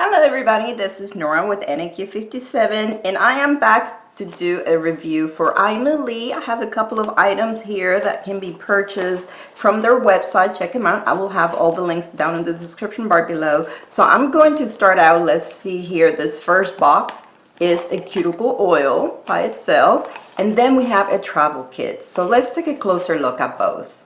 Hello everybody, this is Nora with NAQ57 and I am back to do a review for Aimeili. I have a couple of items here that can be purchased from their website. Check them out. I will have all the links down in the description bar below. So I'm going to start out. Let's see here. This first box is a cuticle oil by itself, and then we have a travel kit. So let's take a closer look at both.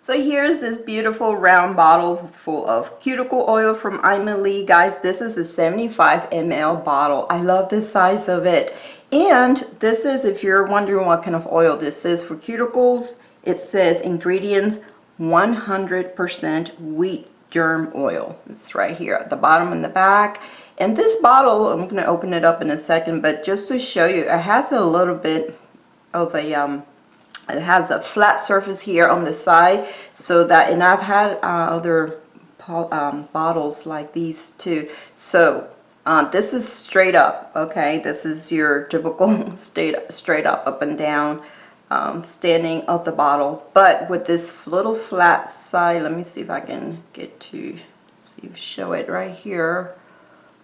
So here's this beautiful round bottle full of cuticle oil from Aimeili. Guys, this is a 75 ml bottle. I love the size of it. And this is, if you're wondering what kind of oil this is for cuticles, it says ingredients 100% wheat germ oil. It's right here at the bottom and the back. And this bottle, I'm going to open it up in a second, but just to show you, it has a little bit of a it has a flat surface here on the side, so that, and I've had other bottles like these too. So this is straight up, okay? This is your typical straight up and down standing of the bottle, but with this little flat side. Let me see if I can get to show it right here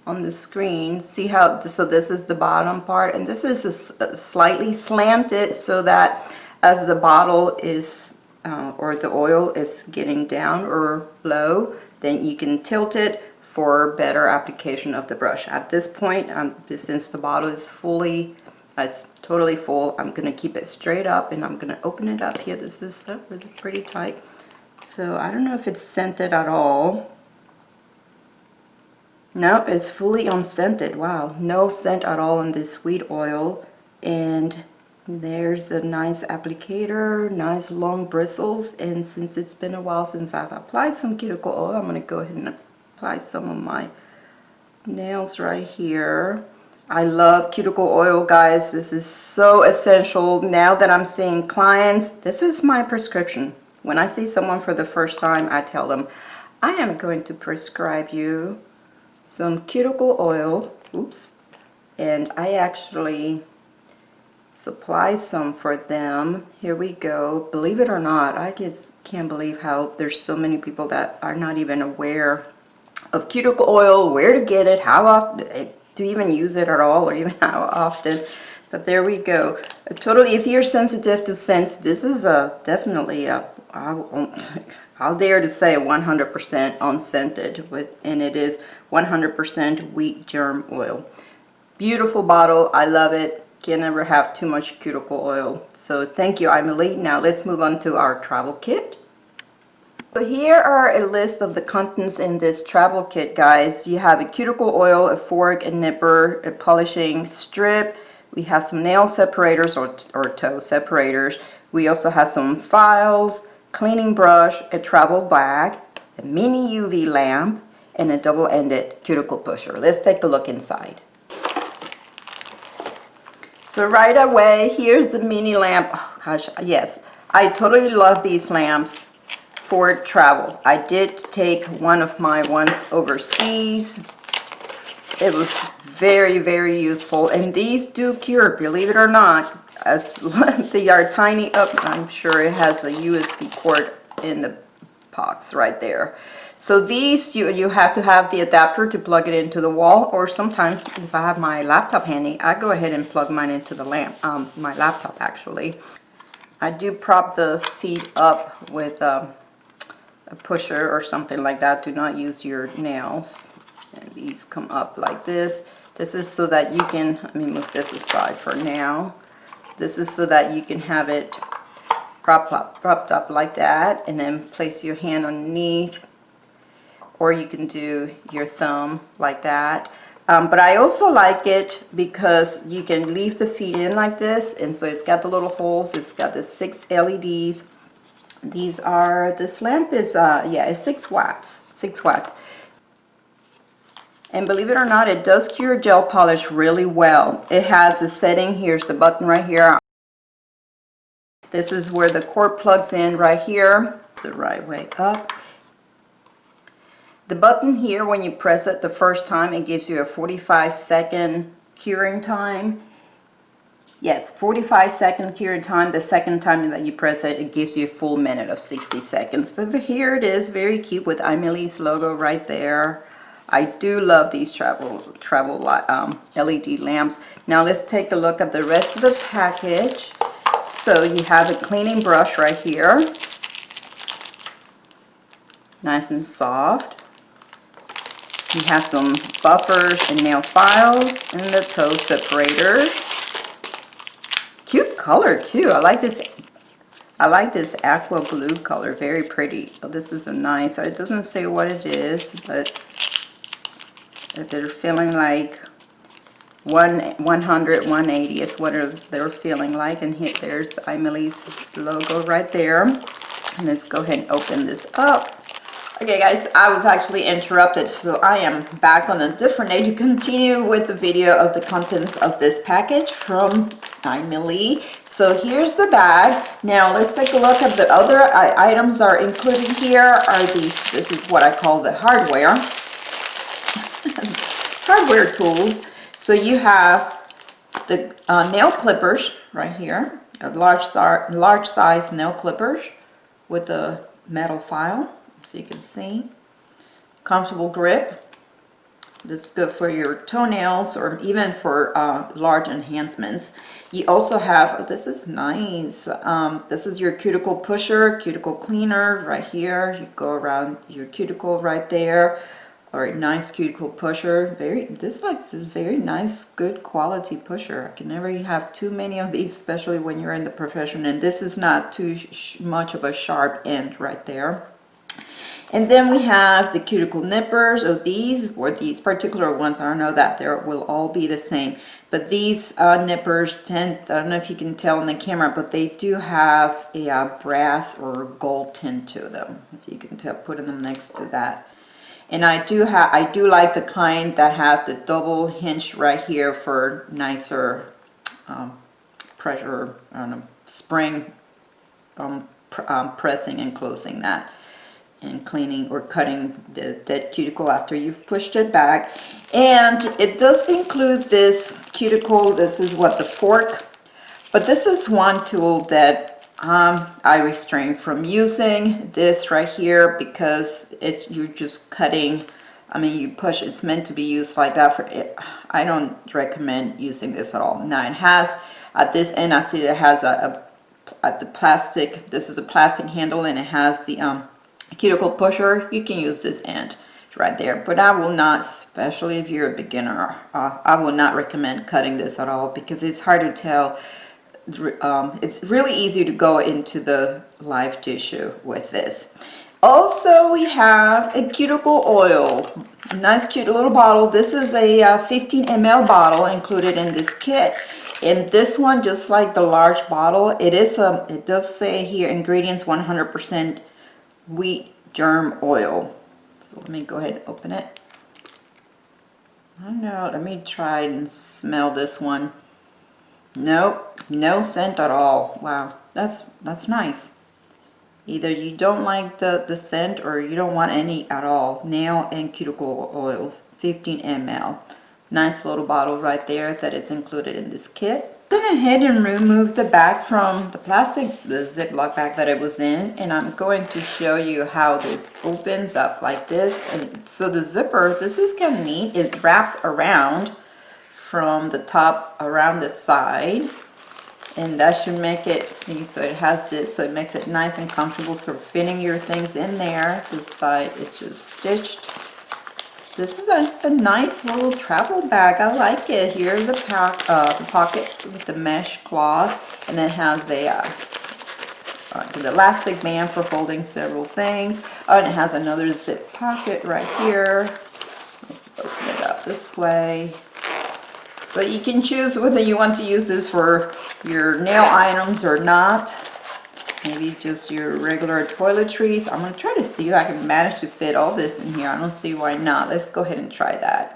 on the screen. See how, so this is the bottom part, and this is slightly slanted so that as the bottle is or the oil is getting down or low, then you can tilt it for better application of the brush. At this point, since the bottle is fully, it's totally full, I'm going to keep it straight up, and I'm going to open it up here. This is really pretty tight, so I don't know if it's scented at all. No, it's fully unscented. Wow, no scent at all in this sweet oil. And there's the nice applicator, nice long bristles. And since it's been a while since I've applied some cuticle oil, I'm going to go ahead and apply some of my nails right here. I love cuticle oil, guys. This is so essential. Now that I'm seeing clients, this is my prescription. When I see someone for the first time, I tell them, I am going to prescribe you some cuticle oil. Oops. And I actually supply some for them. Here we go. Believe it or not, I just can't believe how there's so many people that are not even aware of cuticle oil, where to get it, how often to even use it at all, or even how often. But there we go. Totally, if you're sensitive to scents, this is definitely I'll dare to say 100% unscented, and it is 100% wheat germ oil. Beautiful bottle. I love it. Can never have too much cuticle oil. So thank you, Aimeili. Now let's move on to our travel kit. So here are a list of the contents in this travel kit, guys. You have a cuticle oil, a fork, a nipper, a polishing strip. We have some nail separators or toe separators. We also have some files, cleaning brush, a travel bag, a mini UV lamp, and a double-ended cuticle pusher. Let's take a look inside. So right away, here's the mini lamp. Oh gosh, yes, I totally love these lamps for travel. I did take one of my ones overseas. It was very, very useful, and these do cure, believe it or not, as they are tiny up. I'm sure it has a USB cord in the box right there. So these, you have to have the adapter to plug it into the wall, or sometimes if I have my laptop handy, I go ahead and plug mine into the my laptop actually. I do prop the feet up with a pusher or something like that. Do not use your nails. And these come up like this. This is so that you can, let me move this aside for now. This is so that you can have it propped up like that, and then place your hand underneath, or you can do your thumb like that. But I also like it because you can leave the feet in like this, and so it's got the little holes. It's got the 6 LEDs. These are, this lamp is yeah, it's 6 watts. And believe it or not, it does cure gel polish really well. It has a setting. Here's the button right here. This is where the cord plugs in right here. It's the right way up. The button here, when you press it the first time, it gives you a 45-second curing time. Yes, 45-second cure time. The second time that you press it, it gives you a full minute of 60 seconds. But here it is, very cute with Aimeili's logo right there. I do love these travel LED lamps. Now let's take a look at the rest of the package. So you have a cleaning brush right here. Nice and soft. You have some buffers and nail files and the toe separator. Cute color too. I like this aqua blue color, very pretty. Oh, this is a nice, it doesn't say what it is, but they're feeling like 100, 180 is what they're feeling like. And here, there's Aimeili's logo right there. And let's go ahead and open this up. Okay guys, I was actually interrupted, so I am back on a different day to continue with the video of the contents of this package from Aimeili. So here's the bag. Now let's take a look at the other items are included here. Are these, this is what I call the hardware. Hardware tools. So you have the nail clippers right here, a large size nail clippers with a metal file. So you can see, comfortable grip. This is good for your toenails or even for large enhancements. You also have, oh, this is nice. This is your cuticle pusher, cuticle cleaner right here. You go around your cuticle right there. Or a nice cuticle pusher. This is very nice, good quality pusher. I can never have too many of these, especially when you're in the profession. And this is not too much of a sharp end right there. And then we have the cuticle nippers. Of these particular ones, I don't know that they will all be the same, but these nippers tend, I don't know if you can tell in the camera, but they do have a brass or gold tint to them, if you can tell, putting them next to that. And I do like the kind that have the double hinge right here for nicer pressure, I don't know, spring pressing and closing that, and cleaning or cutting the dead cuticle after you've pushed it back. And it does include this cuticle. This is what, the fork, but this is one tool that I restrain from using this right here, because you're just cutting. I mean, you push, it's meant to be used like that for it. I don't recommend using this at all. Now it has at this end, I see it has at the plastic, this is a plastic handle, and it has the cuticle pusher. You can use this end right there, but I will not, especially if you're a beginner, I will not recommend cutting this at all, because it's hard to tell. It's really easy to go into the live tissue with this. Also, we have a cuticle oil, a nice cute little bottle. This is a 15 ml bottle included in this kit. And this one, just like the large bottle, it does say here ingredients 100% wheat germ oil. So let me go ahead and open it. I don't know, let me try and smell this one. Nope, no scent at all. Wow, that's nice. Either you don't like the scent or you don't want any at all. Nail and cuticle oil, 15 ml. Nice little bottle right there that is included in this kit. I'm going ahead and remove the bag from the plastic, the Ziploc bag that it was in, and I'm going to show you how this opens up like this. And so the zipper, this is kind of neat. It wraps around from the top around the side, and that should make it, see, so it has this, so it makes it nice and comfortable for fitting your things in there. This side is just stitched. This is a nice little travel bag. I like it. Here are the pockets with the mesh cloth, and it has a an elastic band for holding several things. Oh, and it has another zip pocket right here. Let's open it up this way. So you can choose whether you want to use this for your nail items or not. Maybe just your regular toiletries. I'm going to try to see if I can manage to fit all this in here. I don't see why not. Let's go ahead and try that.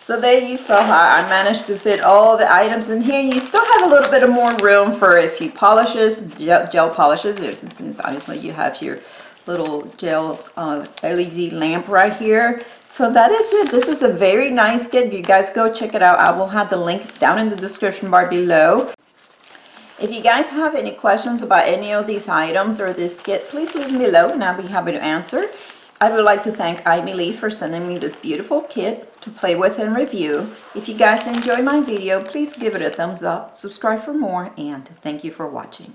So there you saw how I managed to fit all the items in here. You still have a little bit of more room for a few polishes, gel polishes. Since obviously you have your little gel LED lamp right here. So that is it. This is a very nice kit. You guys go check it out. I will have the link down in the description bar below. If you guys have any questions about any of these items or this kit, please leave them below and I'll be happy to answer. I would like to thank Aimeili for sending me this beautiful kit to play with and review. If you guys enjoy my video, please give it a thumbs up, subscribe for more, and thank you for watching.